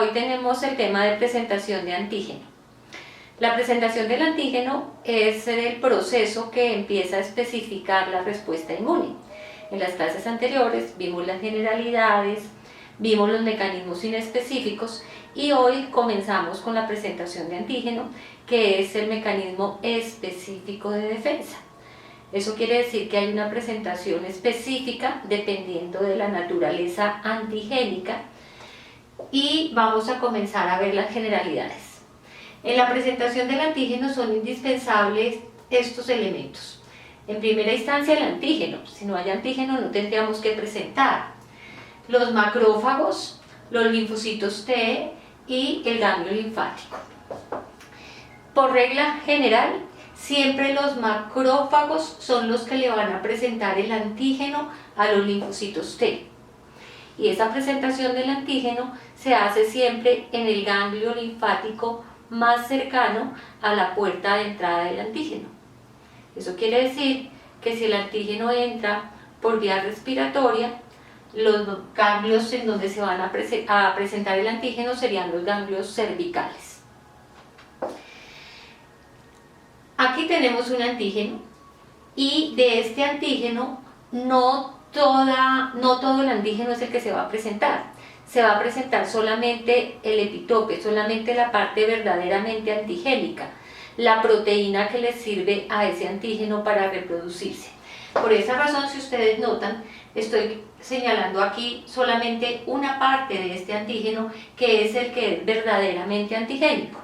hoy tenemos el tema de presentación de antígeno. La presentación del antígeno es el proceso que empieza a especificar la respuesta inmune. En las clases anteriores vimos las generalidades, vimos los mecanismos inespecíficos y hoy comenzamos con la presentación de antígeno, que es el mecanismo específico de defensa. Eso quiere decir que hay una presentación específica dependiendo de la naturaleza antigénica y vamos a comenzar a ver las generalidades. En la presentación del antígeno son indispensables estos elementos. En primera instancia el antígeno, si no hay antígeno no tendríamos que presentar los macrófagos, los linfocitos T y el ganglio linfático. Por regla general, siempre los macrófagos son los que le van a presentar el antígeno a los linfocitos T. Y esa presentación del antígeno se hace siempre en el ganglio linfático más cercano a la puerta de entrada del antígeno. Eso quiere decir que si el antígeno entra por vía respiratoria, los ganglios en donde se van a presentar el antígeno serían los ganglios cervicales. Aquí tenemos un antígeno y de este antígeno no todo el antígeno es el que se va a presentar. Se va a presentar solamente el epitope, solamente la parte verdaderamente antigénica, la proteína que le sirve a ese antígeno para reproducirse. Por esa razón, si ustedes notan, estoy señalando aquí solamente una parte de este antígeno que es el que es verdaderamente antigénico.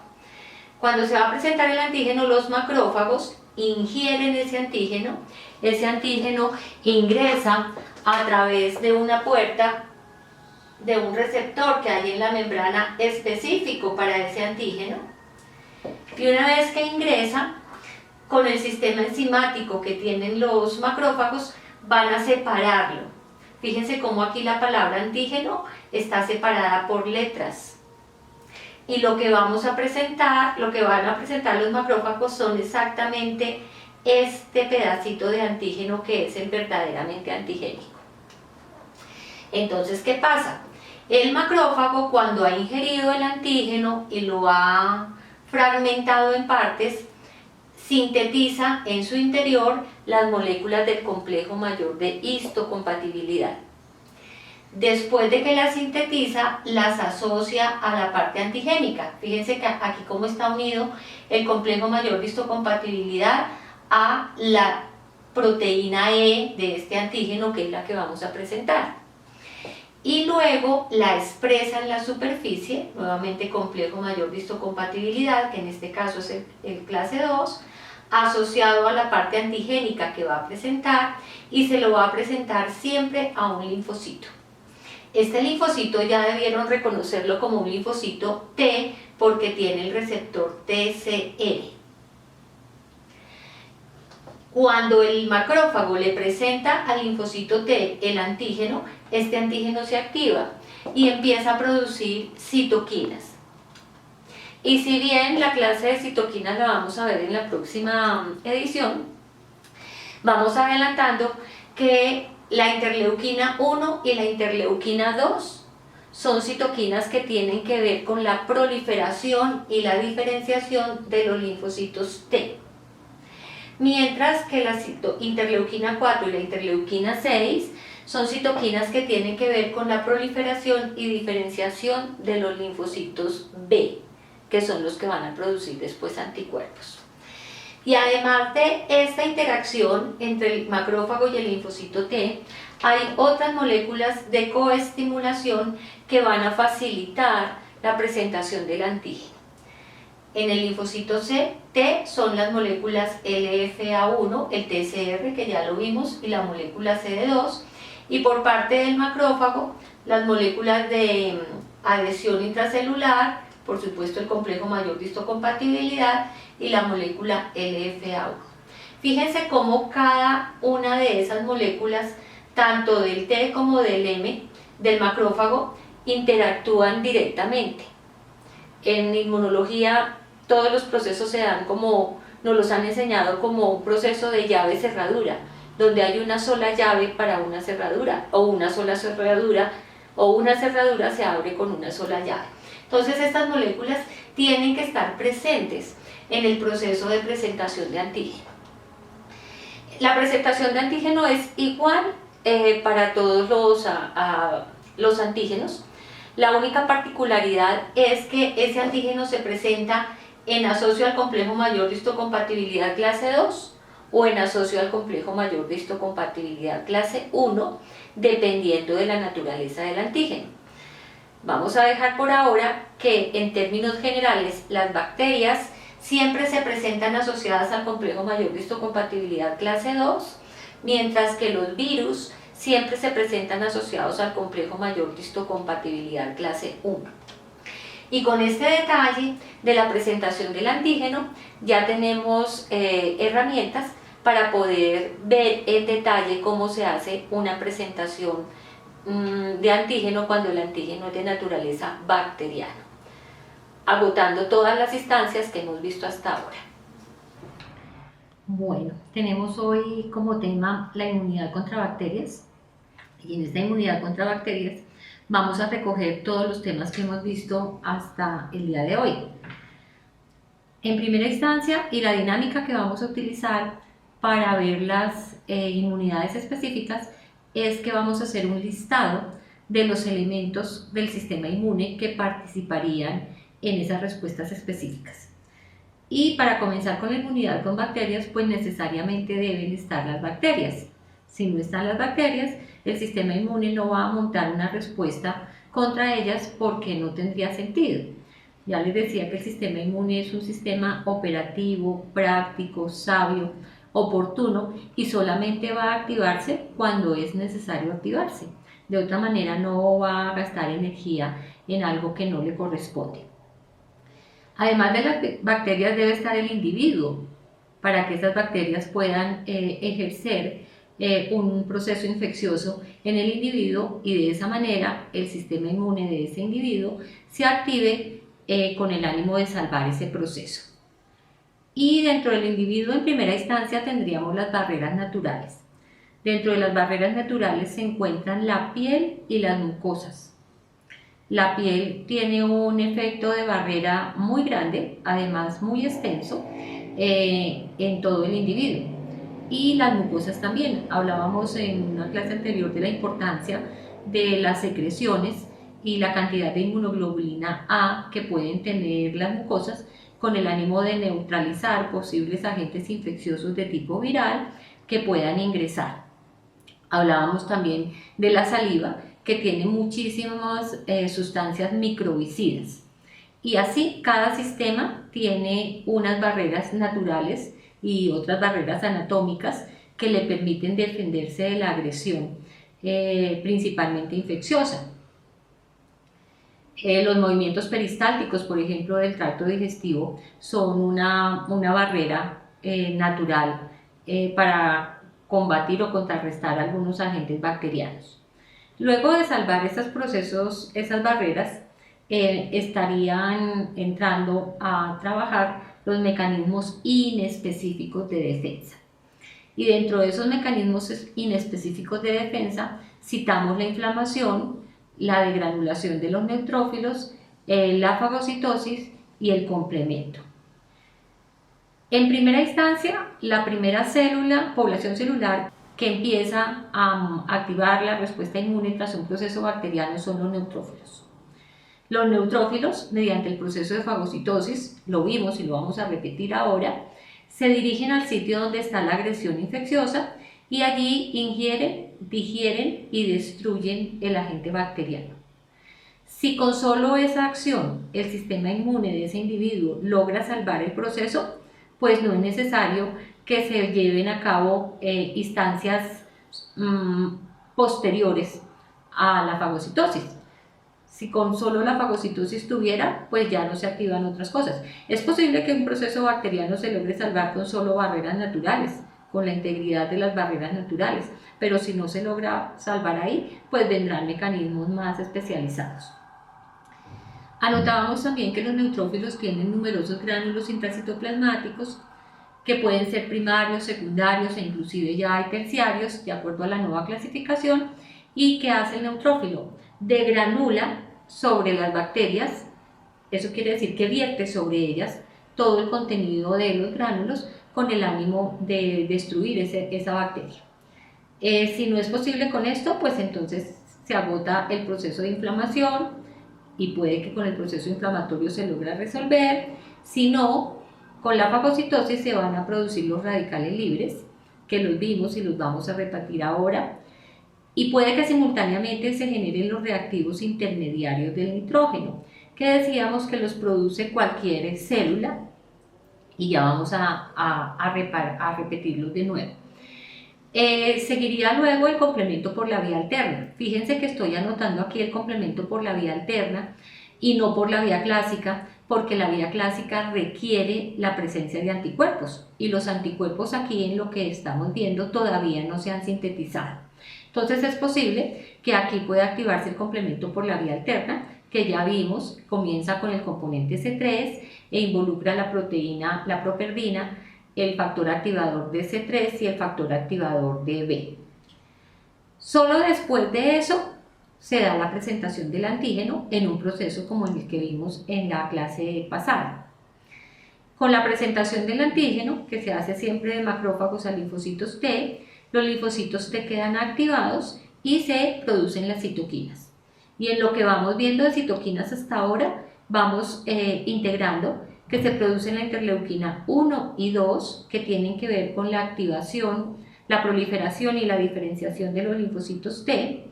Cuando se va a presentar el antígeno, los macrófagos ingieren ese antígeno ingresa a través de una puerta de un receptor que hay en la membrana específico para ese antígeno, y una vez que ingresa, con el sistema enzimático que tienen los macrófagos, van a separarlo. Fíjense cómo aquí la palabra antígeno está separada por letras. Y lo que vamos a presentar, lo que van a presentar los macrófagos son exactamente este pedacito de antígeno que es el verdaderamente antigénico. Entonces, ¿qué pasa? El macrófago, cuando ha ingerido el antígeno y lo ha fragmentado en partes, sintetiza en su interior las moléculas del complejo mayor de histocompatibilidad. Después de que las sintetiza, las asocia a la parte antigénica. Fíjense que aquí cómo está unido el complejo mayor de histocompatibilidad a la proteína E de este antígeno, que es la que vamos a presentar. Y luego la expresa en la superficie, nuevamente complejo mayor de histocompatibilidad, que en este caso es el clase 2, asociado a la parte antigénica que va a presentar, y se lo va a presentar siempre a un linfocito. Este linfocito ya debieron reconocerlo como un linfocito T porque tiene el receptor TCR. Cuando el macrófago le presenta al linfocito T el antígeno, este antígeno se activa y empieza a producir citoquinas. Y si bien la clase de citoquinas la vamos a ver en la próxima edición, vamos adelantando que la interleuquina 1 y la interleuquina 2 son citoquinas que tienen que ver con la proliferación y la diferenciación de los linfocitos T. Mientras que la interleuquina 4 y la interleuquina 6 son citoquinas que tienen que ver con la proliferación y diferenciación de los linfocitos B, que son los que van a producir después anticuerpos. Y además de esta interacción entre el macrófago y el linfocito T, hay otras moléculas de coestimulación que van a facilitar la presentación del antígeno. En el linfocito T son las moléculas LFA1, el TCR, que ya lo vimos, y la molécula CD2, y por parte del macrófago, las moléculas de adhesión intracelular, por supuesto el complejo mayor de histocompatibilidad y la molécula LFA1. Fíjense cómo cada una de esas moléculas, tanto del T como del M, del macrófago, interactúan directamente. En inmunología todos los procesos se dan como, nos los han enseñado como un proceso de llave-cerradura, donde hay una sola llave para una cerradura, o una sola cerradura, o una cerradura se abre con una sola llave. Entonces estas moléculas tienen que estar presentes en el proceso de presentación de antígeno. La presentación de antígeno es igual para todos los antígenos. La única particularidad es que ese antígeno se presenta en asocio al complejo mayor de histocompatibilidad clase 2 o en asocio al complejo mayor de histocompatibilidad clase 1, dependiendo de la naturaleza del antígeno. Vamos a dejar por ahora que en términos generales las bacterias siempre se presentan asociadas al complejo mayor de histocompatibilidad clase 2, mientras que los virus siempre se presentan asociados al complejo mayor de histocompatibilidad clase 1. Y con este detalle de la presentación del antígeno ya tenemos herramientas para poder ver en detalle cómo se hace una presentación de antígeno cuando el antígeno es de naturaleza bacteriana, agotando todas las instancias que hemos visto hasta ahora. Bueno, tenemos hoy como tema la inmunidad contra bacterias, y en esta inmunidad contra bacterias vamos a recoger todos los temas que hemos visto hasta el día de hoy. En primera instancia, y la dinámica que vamos a utilizar para ver las inmunidades específicas es que vamos a hacer un listado de los elementos del sistema inmune que participarían en esas respuestas específicas. Y para comenzar con la inmunidad con bacterias, pues necesariamente deben estar las bacterias. Si no están las bacterias, el sistema inmune no va a montar una respuesta contra ellas porque no tendría sentido. Ya les decía que el sistema inmune es un sistema operativo, práctico, sabio, oportuno y solamente va a activarse cuando es necesario activarse. De otra manera no va a gastar energía en algo que no le corresponde. Además de las bacterias debe estar el individuo para que esas bacterias puedan ejercer un proceso infeccioso en el individuo y de esa manera el sistema inmune de ese individuo se active con el ánimo de salvar ese proceso. Y dentro del individuo en primera instancia tendríamos las barreras naturales. Dentro de las barreras naturales se encuentran la piel y las mucosas. La piel tiene un efecto de barrera muy grande, además muy extenso, en todo el individuo. Y las mucosas también. Hablábamos en una clase anterior de la importancia de las secreciones y la cantidad de inmunoglobulina A que pueden tener las mucosas con el ánimo de neutralizar posibles agentes infecciosos de tipo viral que puedan ingresar. Hablábamos también de la saliva, que tiene muchísimas sustancias microbicidas. Y así cada sistema tiene unas barreras naturales y otras barreras anatómicas que le permiten defenderse de la agresión, principalmente infecciosa. Los movimientos peristálticos, por ejemplo, del tracto digestivo, son una barrera natural para combatir o contrarrestar algunos agentes bacterianos. Luego de salvar estos procesos, esas barreras, estarían entrando a trabajar los mecanismos inespecíficos de defensa. Y dentro de esos mecanismos inespecíficos de defensa citamos la inflamación, la degranulación de los neutrófilos, la fagocitosis y el complemento. En primera instancia, la primera población celular que empieza a activar la respuesta inmune tras un proceso bacteriano son los neutrófilos. Los neutrófilos, mediante el proceso de fagocitosis, lo vimos y lo vamos a repetir ahora, se dirigen al sitio donde está la agresión infecciosa y allí ingieren, digieren y destruyen el agente bacteriano. Si con solo esa acción el sistema inmune de ese individuo logra salvar el proceso, pues no es necesario que se lleven a cabo instancias posteriores a la fagocitosis. Si con solo la fagocitosis tuviera, pues ya no se activan otras cosas. Es posible que un proceso bacteriano se logre salvar con solo barreras naturales, con la integridad de las barreras naturales, pero si no se logra salvar ahí, pues vendrán mecanismos más especializados. Anotábamos también que los neutrófilos tienen numerosos gránulos intracitoplasmáticos que pueden ser primarios, secundarios e inclusive ya hay terciarios, de acuerdo a la nueva clasificación. ¿Y qué hace el neutrófilo? Degranula sobre las bacterias Eso quiere decir que vierte sobre ellas todo el contenido de los gránulos con el ánimo de destruir esa bacteria. Si no es posible con esto, pues entonces se agota el proceso de inflamación y puede que con el proceso inflamatorio se logre resolver. Si no, con la fagocitosis se van a producir los radicales libres, que los vimos y los vamos a repetir ahora, y puede que simultáneamente se generen los reactivos intermediarios del nitrógeno, que decíamos que los produce cualquier célula, y ya vamos a repetirlos de nuevo. Seguiría luego el complemento por la vía alterna. Fíjense que estoy anotando aquí el complemento por la vía alterna y no por la vía clásica, porque la vía clásica requiere la presencia de anticuerpos y los anticuerpos aquí en lo que estamos viendo todavía no se han sintetizado. Entonces es posible que aquí pueda activarse el complemento por la vía alterna, que ya vimos, comienza con el componente C3 e involucra la proteína, la properdina, el factor activador de C3 y el factor activador de B. Solo después de eso se da la presentación del antígeno en un proceso como el que vimos en la clase pasada. Con la presentación del antígeno, que se hace siempre de macrófagos a linfocitos T, los linfocitos T quedan activados y se producen las citoquinas. Y en lo que vamos viendo de citoquinas hasta ahora, vamos integrando que se producen la interleuquina 1 y 2, que tienen que ver con la activación, la proliferación y la diferenciación de los linfocitos T,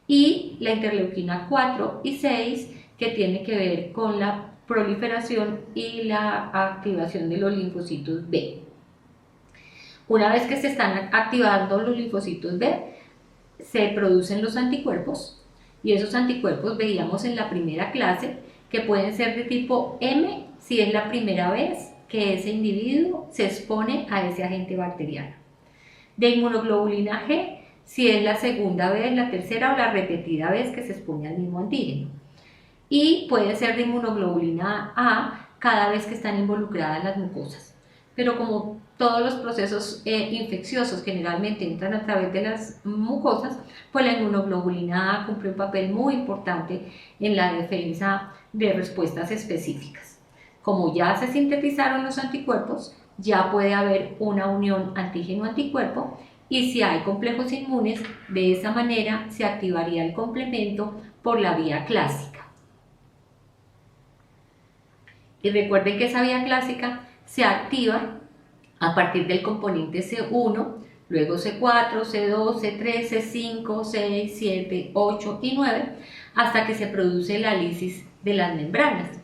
y la interleuquina 4 y 6, que tiene que ver con la proliferación y la activación de los linfocitos B. Una vez que se están activando los linfocitos B, se producen los anticuerpos, y esos anticuerpos veíamos en la primera clase que pueden ser de tipo M si es la primera vez que ese individuo se expone a ese agente bacteriano. De inmunoglobulina G si es la segunda vez, la tercera o la repetida vez que se expone al mismo antígeno. Y puede ser de inmunoglobulina A cada vez que están involucradas las mucosas. Pero como todos los procesos infecciosos generalmente entran a través de las mucosas, pues la inmunoglobulina A cumple un papel muy importante en la defensa de respuestas específicas. Como ya se sintetizaron los anticuerpos, ya puede haber una unión antígeno-anticuerpo, y si hay complejos inmunes, de esa manera se activaría el complemento por la vía clásica. Y recuerden que esa vía clásica se activa a partir del componente C1, luego C4, C2, C3, C5, 6, 7, 8 y 9, hasta que se produce la lisis de las membranas.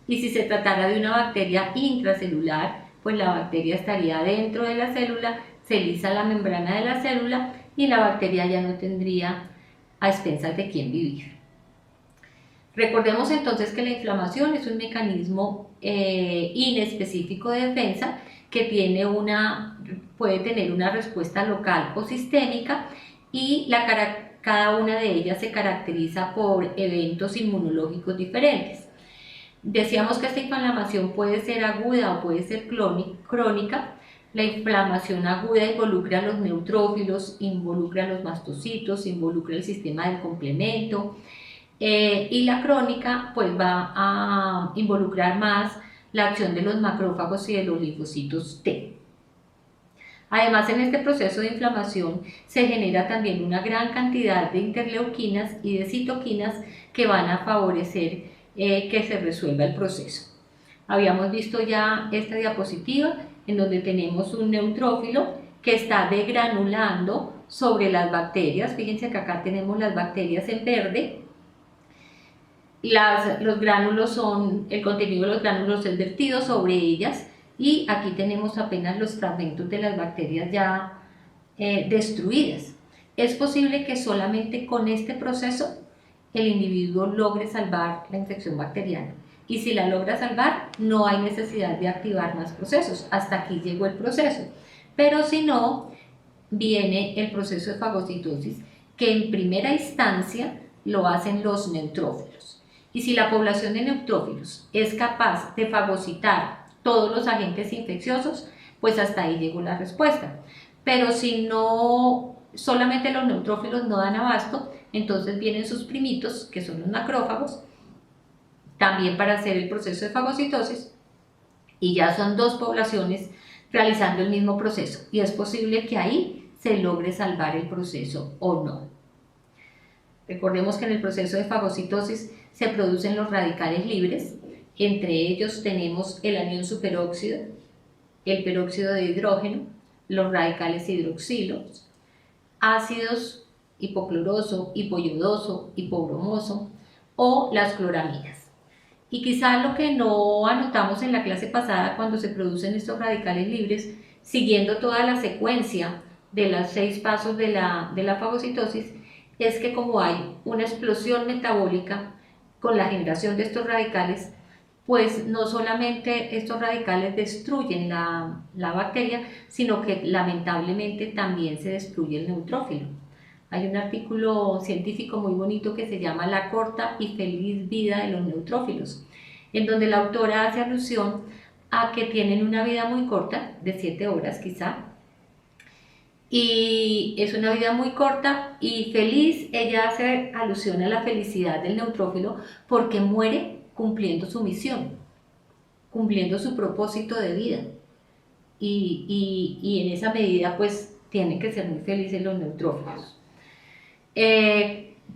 Y si se tratara de una bacteria intracelular, pues la bacteria estaría dentro de la célula, se lisa la membrana de la célula y la bacteria ya no tendría a expensas de quién vivir. Recordemos entonces que la inflamación es un mecanismo inespecífico de defensa que puede tener una respuesta local o sistémica, y cada una de ellas se caracteriza por eventos inmunológicos diferentes. Decíamos que esta inflamación puede ser aguda o puede ser crónica. La inflamación aguda involucra a los neutrófilos, involucra a los mastocitos, involucra el sistema del complemento, y la crónica pues va a involucrar más la acción de los macrófagos y de los linfocitos T. Además, en este proceso de inflamación se genera también una gran cantidad de interleuquinas y de citoquinas que van a favorecer que se resuelva el proceso. Habíamos visto ya esta diapositiva en donde tenemos un neutrófilo que está degranulando sobre las bacterias. Fíjense que acá tenemos las bacterias en verde. Los gránulos el contenido de los gránulos es vertido sobre ellas, y aquí tenemos apenas los fragmentos de las bacterias ya destruidas. Es posible que solamente con este proceso el individuo logre salvar la infección bacteriana, y si la logra salvar no hay necesidad de activar más procesos, hasta aquí llegó el proceso. Pero si no, viene el proceso de fagocitosis, que en primera instancia lo hacen los neutrófilos. Y si la población de neutrófilos es capaz de fagocitar todos los agentes infecciosos, pues hasta ahí llegó la respuesta. Pero si no, solamente los neutrófilos no dan abasto, entonces vienen sus primitos, que son los macrófagos, también para hacer el proceso de fagocitosis, y ya son dos poblaciones realizando el mismo proceso, y es posible que ahí se logre salvar el proceso o no. Recordemos que en el proceso de fagocitosis se producen los radicales libres, entre ellos tenemos el anión superóxido, el peróxido de hidrógeno, los radicales hidroxilos, ácidos hipocloroso, hipoyodoso, hipobromoso o las cloraminas. Y quizás lo que no anotamos en la clase pasada cuando se producen estos radicales libres, siguiendo toda la secuencia de los 6 pasos de la fagocitosis, es que como hay una explosión metabólica con la generación de estos radicales, pues no solamente estos radicales destruyen la bacteria, sino que lamentablemente también se destruye el neutrófilo. Hay un artículo científico muy bonito que se llama La corta y feliz vida de los neutrófilos, en donde la autora hace alusión a que tienen una vida muy corta, de 7 horas quizá, y es una vida muy corta y feliz. Ella hace alusión a la felicidad del neutrófilo porque muere cumpliendo su misión, cumpliendo su propósito de vida, y en esa medida pues tienen que ser muy felices los neutrófilos.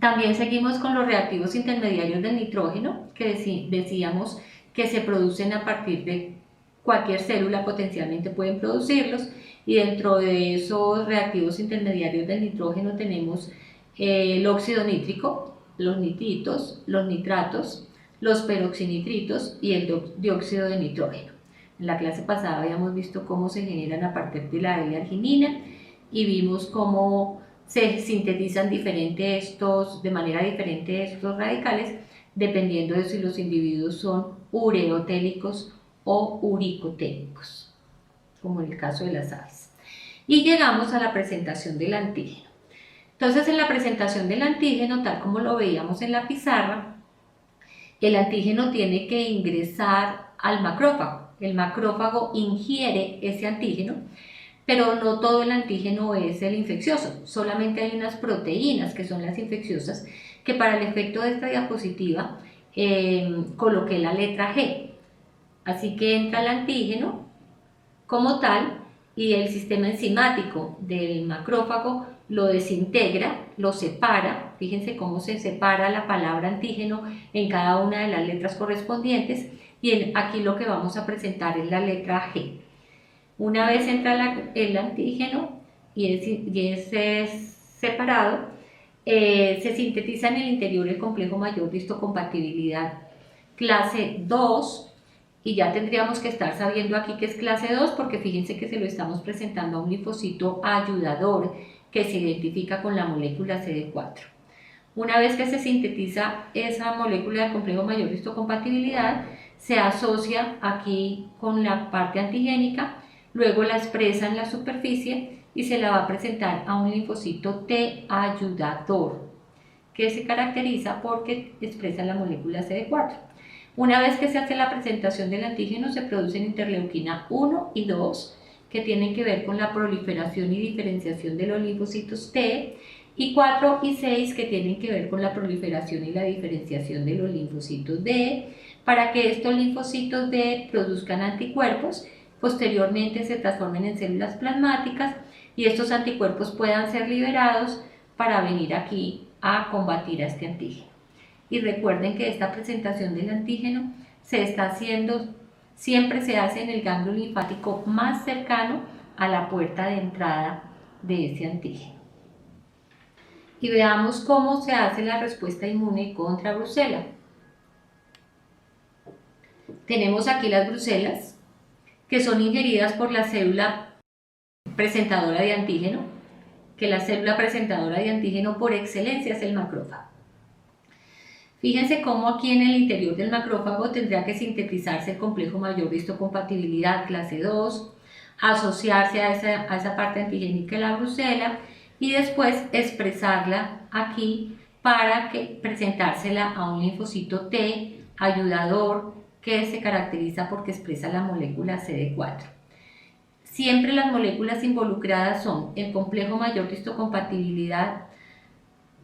También seguimos con los reactivos intermediarios del nitrógeno, que decíamos que se producen a partir de cualquier célula, potencialmente pueden producirlos, y dentro de esos reactivos intermediarios del nitrógeno tenemos el óxido nítrico, los nitritos, los nitratos, los peroxinitritos y el dióxido de nitrógeno. En la clase pasada habíamos visto cómo se generan a partir de la L-arginina y vimos cómo se sintetizan de manera diferente estos radicales, dependiendo de si los individuos son ureotélicos o uricotélicos, como en el caso de las aves. Y llegamos a la presentación del antígeno. Entonces, en la presentación del antígeno, tal como lo veíamos en la pizarra, el antígeno tiene que ingresar al macrófago. El macrófago ingiere ese antígeno, pero no todo el antígeno es el infeccioso, solamente hay unas proteínas que son las infecciosas, que para el efecto de esta diapositiva coloqué la letra G. Así que entra el antígeno como tal y el sistema enzimático del macrófago lo desintegra, lo separa. Fíjense cómo se separa la palabra antígeno en cada una de las letras correspondientes, y aquí lo que vamos a presentar es la letra G. Una vez entra el antígeno y es separado, se sintetiza en el interior el complejo mayor de histocompatibilidad clase 2, y ya tendríamos que estar sabiendo aquí que es clase 2 porque fíjense que se lo estamos presentando a un linfocito ayudador que se identifica con la molécula CD4. Una vez que se sintetiza esa molécula del complejo mayor de histocompatibilidad, se asocia aquí con la parte antigénica, luego la expresa en la superficie y se la va a presentar a un linfocito T ayudador, que se caracteriza porque expresa la molécula CD4. Una vez que se hace la presentación del antígeno, se producen interleuquina 1 y 2, que tienen que ver con la proliferación y diferenciación de los linfocitos T, y 4 y 6, que tienen que ver con la proliferación y la diferenciación de los linfocitos D, para que estos linfocitos D produzcan anticuerpos, posteriormente se transformen en células plasmáticas y estos anticuerpos puedan ser liberados para venir aquí a combatir a este antígeno. Y recuerden que esta presentación del antígeno se está haciendo, siempre se hace en el ganglio linfático más cercano a la puerta de entrada de ese antígeno. Y veamos cómo se hace la respuesta inmune contra brucela. Tenemos aquí las brucelas, que son ingeridas por la célula presentadora de antígeno, que la célula presentadora de antígeno por excelencia es el macrófago. Fíjense cómo aquí en el interior del macrófago tendría que sintetizarse el complejo mayor de histocompatibilidad clase 2, asociarse a esa parte antigénica de la brucela y después expresarla aquí para presentársela a un linfocito T ayudador que se caracteriza porque expresa la molécula CD4. Siempre las moléculas involucradas son el complejo mayor de histocompatibilidad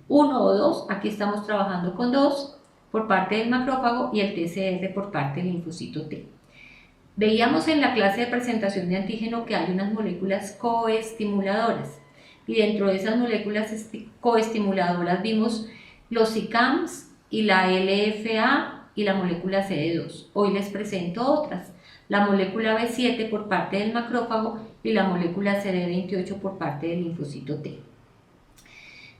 1 o 2, aquí estamos trabajando con 2, por parte del macrófago y el TCR por parte del linfocito T. Veíamos en la clase de presentación de antígeno que hay unas moléculas coestimuladoras y dentro de esas moléculas coestimuladoras vimos los ICAMs y la LFA y la molécula CD2. Hoy les presento otras, la molécula B7 por parte del macrófago y la molécula CD28 por parte del linfocito T.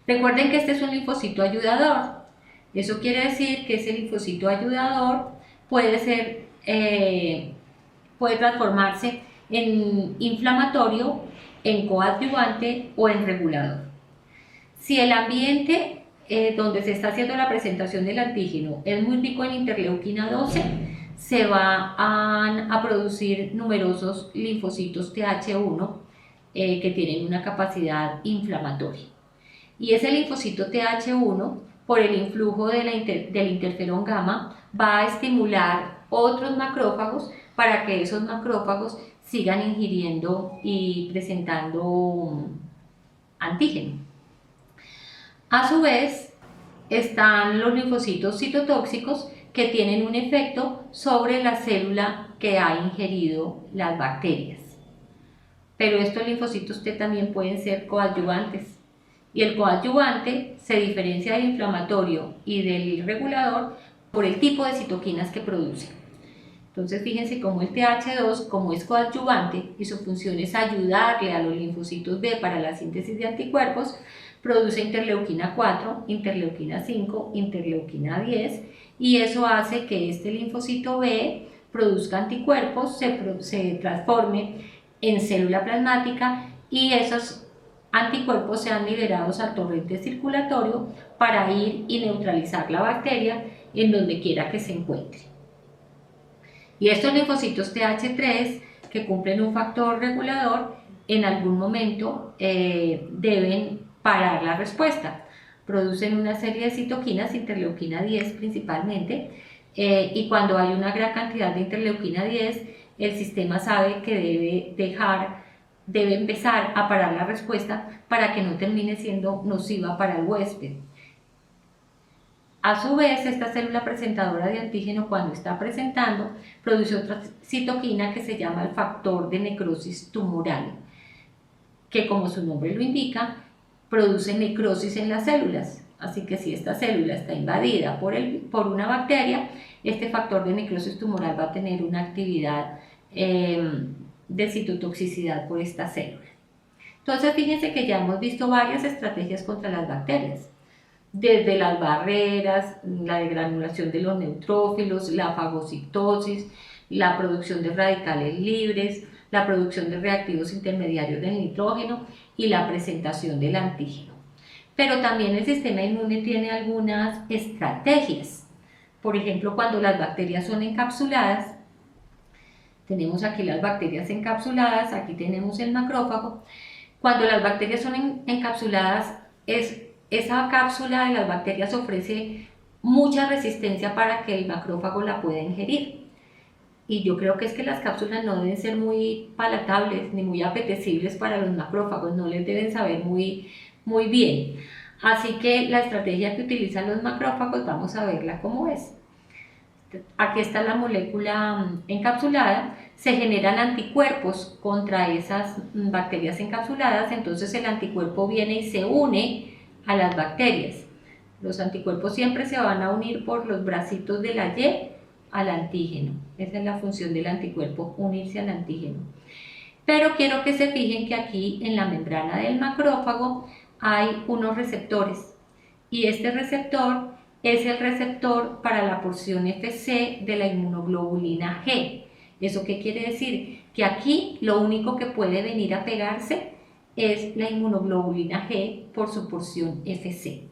Recuerden que este es un linfocito ayudador. Eso quiere decir que ese linfocito ayudador puede transformarse en inflamatorio, en coadyuvante o en regulador. Si el ambiente donde se está haciendo la presentación del antígeno es muy rico en interleuquina 12, se van a producir numerosos linfocitos Th1 que tienen una capacidad inflamatoria. Y ese linfocito Th1, por el influjo del interferón gamma, va a estimular otros macrófagos para que esos macrófagos sigan ingiriendo y presentando antígeno. A su vez, están los linfocitos citotóxicos que tienen un efecto sobre la célula que ha ingerido las bacterias. Pero estos linfocitos T también pueden ser coadyuvantes. Y el coadyuvante se diferencia del inflamatorio y del regulador por el tipo de citoquinas que produce. Entonces fíjense cómo el Th2, como es coadyuvante y su función es ayudarle a los linfocitos B para la síntesis de anticuerpos, produce interleuquina 4, interleuquina 5, interleuquina 10 y eso hace que este linfocito B produzca anticuerpos, se transforme en célula plasmática y esos anticuerpos sean liberados al torrente circulatorio para ir y neutralizar la bacteria en donde quiera que se encuentre. Y estos linfocitos Th3 que cumplen un factor regulador en algún momento deben parar la respuesta. Producen una serie de citoquinas, interleuquina 10 principalmente, y cuando hay una gran cantidad de interleuquina 10, el sistema sabe que debe empezar a parar la respuesta para que no termine siendo nociva para el huésped. A su vez, esta célula presentadora de antígeno, cuando está presentando, produce otra citoquina que se llama el factor de necrosis tumoral, que como su nombre lo indica, produce necrosis en las células. Así que si esta célula está invadida por una bacteria, este factor de necrosis tumoral va a tener una actividad de citotoxicidad por esta célula. Entonces fíjense que ya hemos visto varias estrategias contra las bacterias, desde las barreras, la degranulación de los neutrófilos, la fagocitosis, la producción de radicales libres, la producción de reactivos intermediarios del nitrógeno y la presentación del antígeno. Pero también el sistema inmune tiene algunas estrategias. Por ejemplo, cuando las bacterias son encapsuladas, tenemos aquí las bacterias encapsuladas, aquí tenemos el macrófago. Cuando las bacterias son encapsuladas, esa cápsula de las bacterias ofrece mucha resistencia para que el macrófago la pueda ingerir. Y yo creo que es que las cápsulas no deben ser muy palatables ni muy apetecibles para los macrófagos, no les deben saber muy bien. Así que la estrategia que utilizan los macrófagos, vamos a verla cómo es. Aquí está la molécula encapsulada, se generan anticuerpos contra esas bacterias encapsuladas, entonces el anticuerpo viene y se une a las bacterias. Los anticuerpos siempre se van a unir por los bracitos de la Y al antígeno. Esa es la función del anticuerpo, unirse al antígeno. Pero quiero que se fijen que aquí en la membrana del macrófago hay unos receptores y este receptor es el receptor para la porción Fc de la inmunoglobulina G. ¿Eso qué quiere decir? Que aquí lo único que puede venir a pegarse es la inmunoglobulina G por su porción Fc.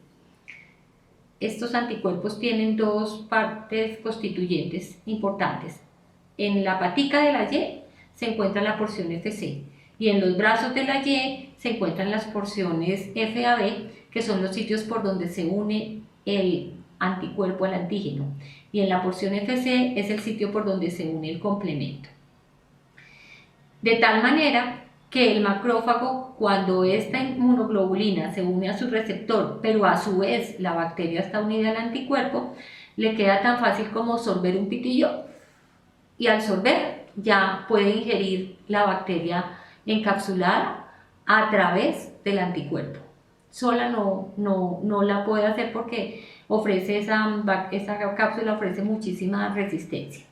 Estos anticuerpos tienen dos partes constituyentes importantes. En la patica de la Y se encuentra la porción Fc y en los brazos de la Y se encuentran las porciones FAB, que son los sitios por donde se une el anticuerpo al antígeno, y en la porción Fc es el sitio por donde se une el complemento. De tal manera que el macrófago, cuando esta inmunoglobulina se une a su receptor, pero a su vez la bacteria está unida al anticuerpo, le queda tan fácil como sorber un pitillo y al sorber ya puede ingerir la bacteria encapsulada a través del anticuerpo. Sola no la puede hacer porque esa cápsula ofrece muchísima resistencia.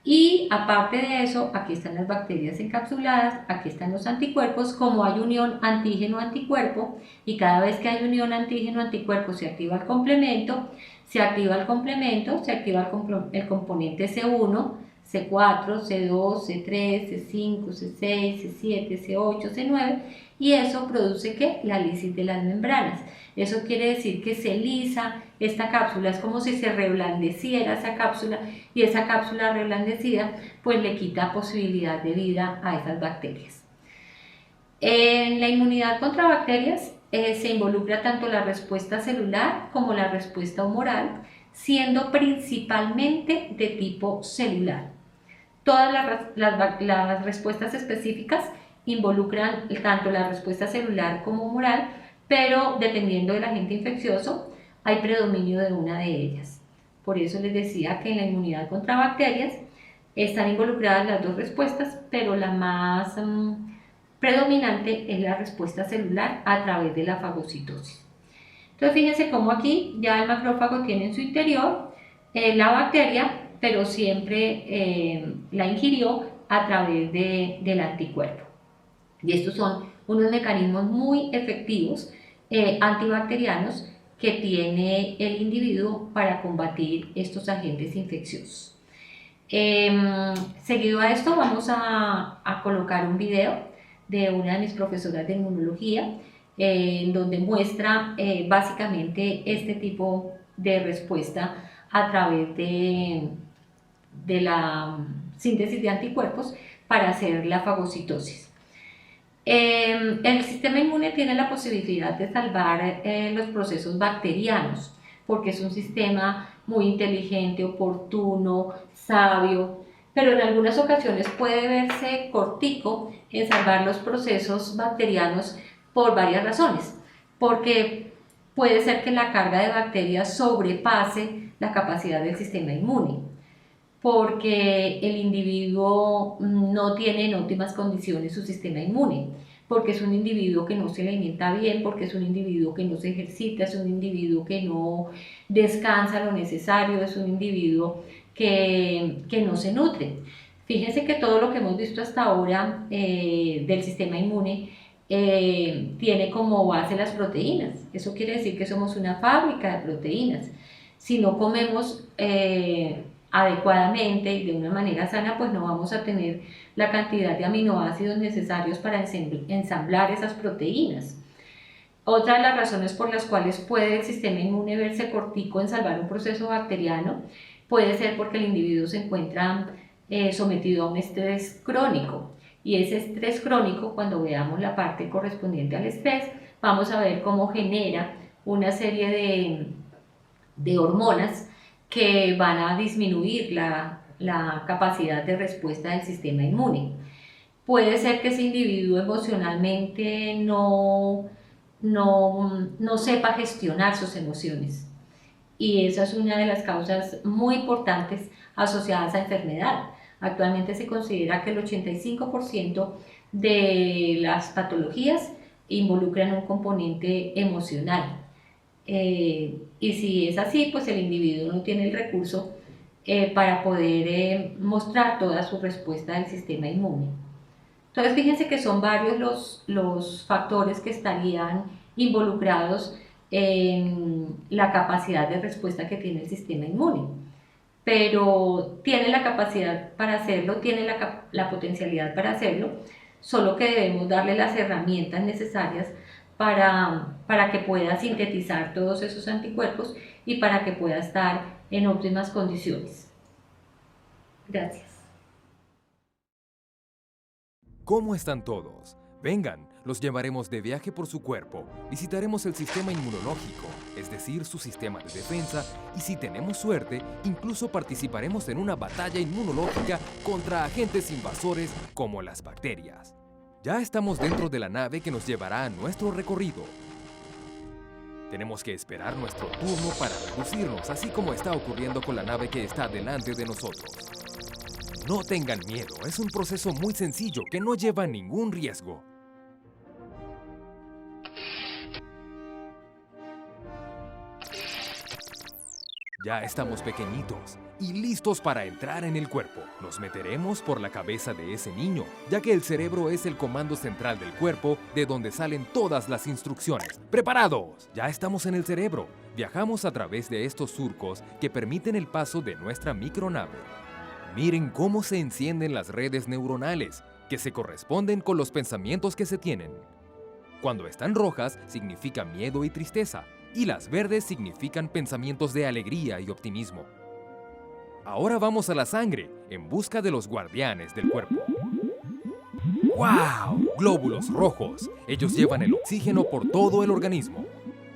Y aparte de eso, aquí están las bacterias encapsuladas, aquí están los anticuerpos. Como hay unión antígeno-anticuerpo y cada vez que hay unión antígeno-anticuerpo se activa el complemento, se activa el componente C1, C4, C2, C3, C5, C6, C7, C8, C9 y eso produce ¿qué? La lisis de las membranas. Eso quiere decir que se lisa esta cápsula, es como si se reblandeciera esa cápsula y esa cápsula reblandecida pues le quita posibilidad de vida a esas bacterias. En la inmunidad contra bacterias se involucra tanto la respuesta celular como la respuesta humoral, siendo principalmente de tipo celular. Todas las respuestas específicas involucran tanto la respuesta celular como humoral, pero dependiendo del agente infeccioso hay predominio de una de ellas. Por eso les decía que en la inmunidad contra bacterias están involucradas las dos respuestas, pero la más predominante es la respuesta celular a través de la fagocitosis. Entonces fíjense cómo aquí ya el macrófago tiene en su interior la bacteria, pero siempre la ingirió a través del anticuerpo. Y estos son unos mecanismos muy efectivos antibacterianos que tiene el individuo para combatir estos agentes infecciosos. Seguido a esto vamos a colocar un video de una de mis profesoras de inmunología donde muestra básicamente este tipo de respuesta a través de la síntesis de anticuerpos para hacer la fagocitosis. El sistema inmune tiene la posibilidad de salvar los procesos bacterianos porque es un sistema muy inteligente, oportuno, sabio, pero en algunas ocasiones puede verse cortico en salvar los procesos bacterianos por varias razones, porque puede ser que la carga de bacterias sobrepase la capacidad del sistema inmune, porque el individuo no tiene en óptimas condiciones su sistema inmune, porque es un individuo que no se alimenta bien, porque es un individuo que no se ejercita, es un individuo que no descansa lo necesario, es un individuo que no se nutre. Fíjense que todo lo que hemos visto hasta ahora del sistema inmune tiene como base las proteínas. Eso quiere decir que somos una fábrica de proteínas. Si no comemos adecuadamente y de una manera sana, pues no vamos a tener la cantidad de aminoácidos necesarios para ensamblar esas proteínas. Otra de las razones por las cuales puede el sistema inmune verse cortico en salvar un proceso bacteriano puede ser porque el individuo se encuentra sometido a un estrés crónico. Y ese estrés crónico, cuando veamos la parte correspondiente al estrés, vamos a ver cómo genera una serie de hormonas que van a disminuir la capacidad de respuesta del sistema inmune. Puede ser que ese individuo emocionalmente no sepa gestionar sus emociones y esa es una de las causas muy importantes asociadas a enfermedad. Actualmente se considera que el 85% de las patologías involucran un componente emocional. Y si es así, pues el individuo no tiene el recurso para poder mostrar toda su respuesta del sistema inmune. Entonces fíjense que son varios los factores que estarían involucrados en la capacidad de respuesta que tiene el sistema inmune, pero tiene la capacidad para hacerlo, tiene la potencialidad para hacerlo, solo que debemos darle las herramientas necesarias para que pueda sintetizar todos esos anticuerpos y para que pueda estar en óptimas condiciones. Gracias. ¿Cómo están todos? Vengan, los llevaremos de viaje por su cuerpo, visitaremos el sistema inmunológico, es decir, su sistema de defensa, y si tenemos suerte, incluso participaremos en una batalla inmunológica contra agentes invasores como las bacterias. Ya estamos dentro de la nave que nos llevará a nuestro recorrido. Tenemos que esperar nuestro turno para reducirnos, así como está ocurriendo con la nave que está delante de nosotros. No tengan miedo, es un proceso muy sencillo que no lleva ningún riesgo. Ya estamos pequeñitos y listos para entrar en el cuerpo. Nos meteremos por la cabeza de ese niño, ya que el cerebro es el comando central del cuerpo de donde salen todas las instrucciones. ¡Preparados! Ya estamos en el cerebro. Viajamos a través de estos surcos que permiten el paso de nuestra micronave. Miren cómo se encienden las redes neuronales, que se corresponden con los pensamientos que se tienen. Cuando están rojas, significa miedo y tristeza, y las verdes significan pensamientos de alegría y optimismo. Ahora vamos a la sangre, en busca de los guardianes del cuerpo. ¡Wow! Glóbulos rojos. Ellos llevan el oxígeno por todo el organismo.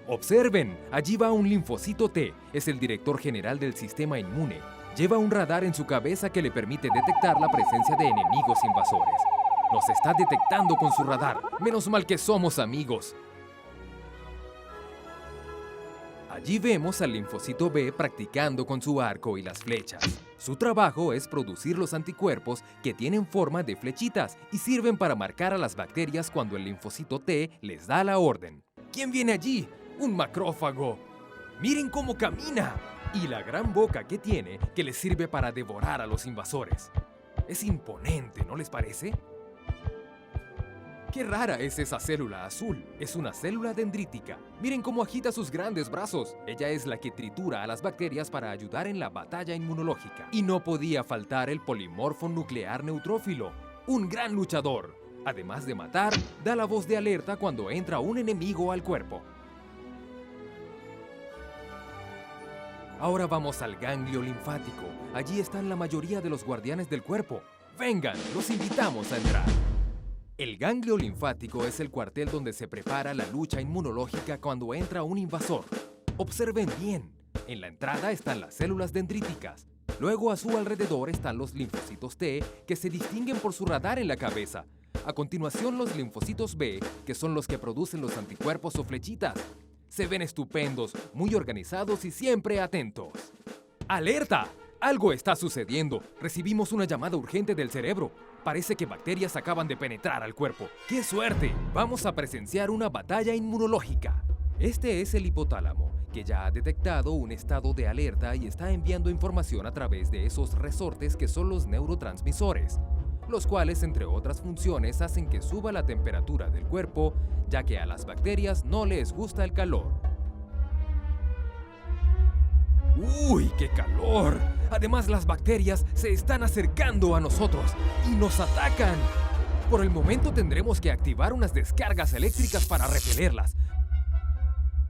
Observen, allí va un linfocito T, es el director general del sistema inmune. Lleva un radar en su cabeza que le permite detectar la presencia de enemigos invasores. Nos está detectando con su radar. Menos mal que somos amigos. Allí vemos al linfocito B practicando con su arco y las flechas. Su trabajo es producir los anticuerpos que tienen forma de flechitas y sirven para marcar a las bacterias cuando el linfocito T les da la orden. ¿Quién viene allí? ¡Un macrófago! ¡Miren cómo camina! Y la gran boca que tiene que le sirve para devorar a los invasores. Es imponente, ¿no les parece? ¡Qué rara es esa célula azul! Es una célula dendrítica. Miren cómo agita sus grandes brazos. Ella es la que tritura a las bacterias para ayudar en la batalla inmunológica. Y no podía faltar el polimorfo nuclear neutrófilo, un gran luchador. Además de matar, da la voz de alerta cuando entra un enemigo al cuerpo. Ahora vamos al ganglio linfático. Allí están la mayoría de los guardianes del cuerpo. ¡Vengan! Los invitamos a entrar. El ganglio linfático es el cuartel donde se prepara la lucha inmunológica cuando entra un invasor. Observen bien. En la entrada están las células dendríticas. Luego a su alrededor están los linfocitos T, que se distinguen por su radar en la cabeza. A continuación los linfocitos B, que son los que producen los anticuerpos o flechitas. Se ven estupendos, muy organizados y siempre atentos. ¡Alerta! Algo está sucediendo. Recibimos una llamada urgente del cerebro. Parece que bacterias acaban de penetrar al cuerpo. ¡Qué suerte! Vamos a presenciar una batalla inmunológica. Este es el hipotálamo, que ya ha detectado un estado de alerta y está enviando información a través de esos resortes que son los neurotransmisores, los cuales, entre otras funciones, hacen que suba la temperatura del cuerpo, ya que a las bacterias no les gusta el calor. ¡Uy, qué calor! Además, las bacterias se están acercando a nosotros y nos atacan. Por el momento tendremos que activar unas descargas eléctricas para repelerlas.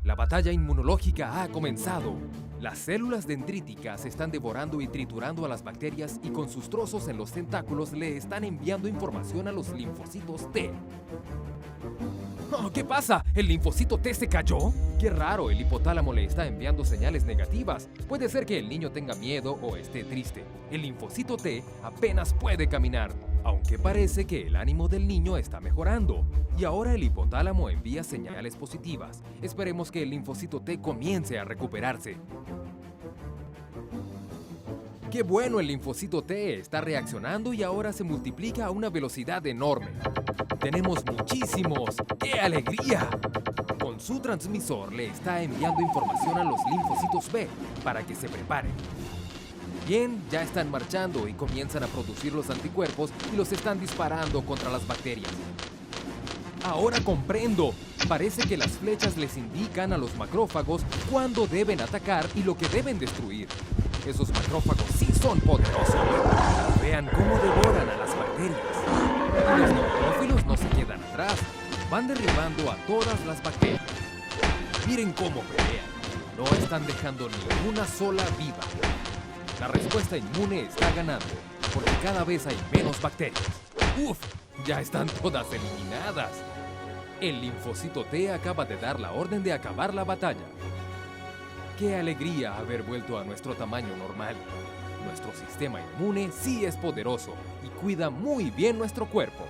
La batalla inmunológica ha comenzado. Las células dendríticas están devorando y triturando a las bacterias y con sus trozos en los tentáculos le están enviando información a los linfocitos T. Oh, ¿qué pasa? ¿El linfocito T se cayó? Qué raro, el hipotálamo le está enviando señales negativas. Puede ser que el niño tenga miedo o esté triste. El linfocito T apenas puede caminar, aunque parece que el ánimo del niño está mejorando. Y ahora el hipotálamo envía señales positivas. Esperemos que el linfocito T comience a recuperarse. ¡Qué bueno! El linfocito T está reaccionando y ahora se multiplica a una velocidad enorme. ¡Tenemos muchísimos! ¡Qué alegría! Con su transmisor le está enviando información a los linfocitos B para que se preparen. Bien, ya están marchando y comienzan a producir los anticuerpos y los están disparando contra las bacterias. Ahora comprendo. Parece que las flechas les indican a los macrófagos cuándo deben atacar y lo que deben destruir. Esos macrófagos sí son poderosos. Vean cómo devoran a las bacterias. Y los neutrófilos no se quedan atrás. Van derribando a todas las bacterias. Miren cómo pelean. No están dejando ni una sola viva. La respuesta inmune está ganando, porque cada vez hay menos bacterias. ¡Uf! Ya están todas eliminadas. El linfocito T acaba de dar la orden de acabar la batalla. ¡Qué alegría haber vuelto a nuestro tamaño normal! Nuestro sistema inmune sí es poderoso y cuida muy bien nuestro cuerpo.